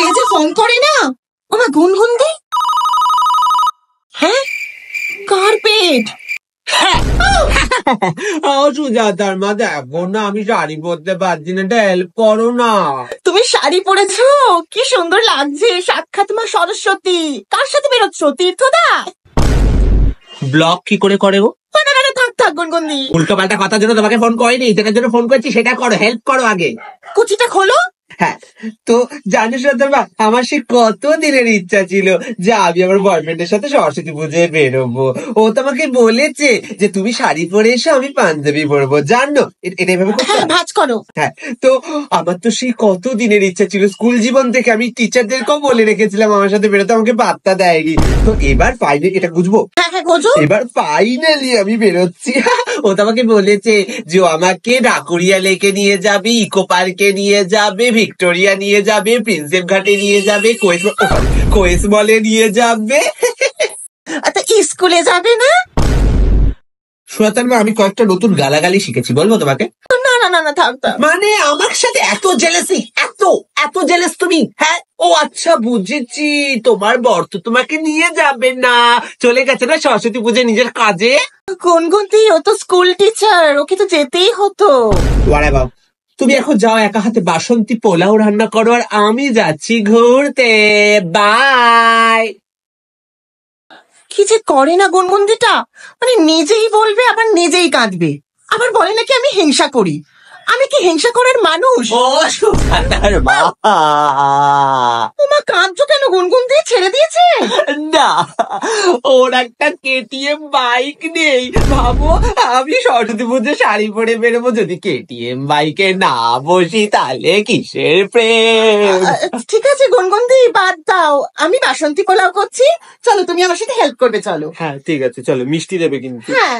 কে যে ফোন করে না, আমার গুনগুন দি। হ্যাঁ, কার্পেট। সুজাতার মা, দেখো না আমি শাড়ি পরতে পারছি না, হেল্প করো না। তুমি শাড়ি পরেছো, কি সুন্দর লাগছে। সাক্ষাৎ মা সরস্বতী। কার সাথে বেরোচ্ছ, তীর্থদা? ব্লক কি করে করে গো? থাক থাক গুনগুনদি, উল্টো পাল্টা কথার জন্য তোমাকে ফোন করিনি, যেটার জন্য ফোন করছি সেটা করো, হেল্প করো আগে। কুচিটা খোলো। হ্যাঁ, তো জানো সুজাতার, আমার সে কত দিনের ইচ্ছা ছিল যে আমি আমার বয়ফ্রেন্ডের সাথে সরস্বতী পুজোয় বেরোবো। ও তোমাকে বলেছে যে তুমি শাড়ি পরে এসো, আমি পাঞ্জাবি পরবো, জানো? এটা এভাবে করতে হয়? ভাঁজ করো। হ্যাঁ, তো আমার তো সেই কত দিনের ইচ্ছা ছিল, স্কুল জীবন থেকে আমি টিচারদেরকেও বলে রেখেছিলাম আমার সাথে বেরোতে, আমাকে পাত্তা দেয়নি। তো এবার ফাইনালি, এটা বুঝবো, এবার ফাইনালি আমি বেরোচ্ছি। ও তো আমাকে বলেছে যে ও আমাকে ঢাকুরিয়া লেকে নিয়ে যাবে, ইকো পার্কে নিয়ে যাবে, ভিক্টোরিয়া নিয়ে যাবে, প্রিন্সেপ ঘাটে নিয়ে যাবে, কোয়েস মলে নিয়ে যাবে। আচ্ছা, স্কুলে যাবে না? সুজাতার মা, আমি কয়েকটা নতুন গালাগালি শিখেছি, বলবো তোমাকে? না না না না, থাক থাক। মানে আমার সাথে এত জেলাসি, এত এত জেলাস তুমি? হ্যাঁ, ও আচ্ছা বুঝেছি, তোমার বর তো তোমাকে নিয়ে যাবে না, চলে গেছে না সরস্বতী পুজো নিজের কাজে। গুনগুনদি, ও তো স্কুল টিচার, ওকে তো যেতেই হতো। বাবা, তুমি এখন যাও, একা হাতে বাসন্তী পোলাও রান্না করো, আর আমি যাচ্ছি ঘুরতে। বাই। কি যে করে না গুনগুনদিটা, মানে নিজেই বলবে আবার নিজেই কাঁদবে, আবার বলে নাকি আমি হিংসা করি। আমি কি হিংসা করার মানুষ? ও সুজাতার মা, তোমা কাঁদছো কেন গুনগুনদি? ছেড়ে দিয়েছে? না, ওর একটা কেটিএম বাইক নেই। ভাবো, আমি সরস্বতী পুজো শাড়ি পরে বেরোবো, যদি কেটিএম বাইকে না বসি তাহলে কিসের প্রেম? ঠিক আছে গুনগুনদি, বাদ দাও, আমি বাসন্তী পোলাও করছি, চলো তুমি আমার সাথে হেল্প করবে, চলো। হ্যাঁ ঠিক আছে, চলো, মিষ্টি দেবে কিন্তু। হ্যাঁ।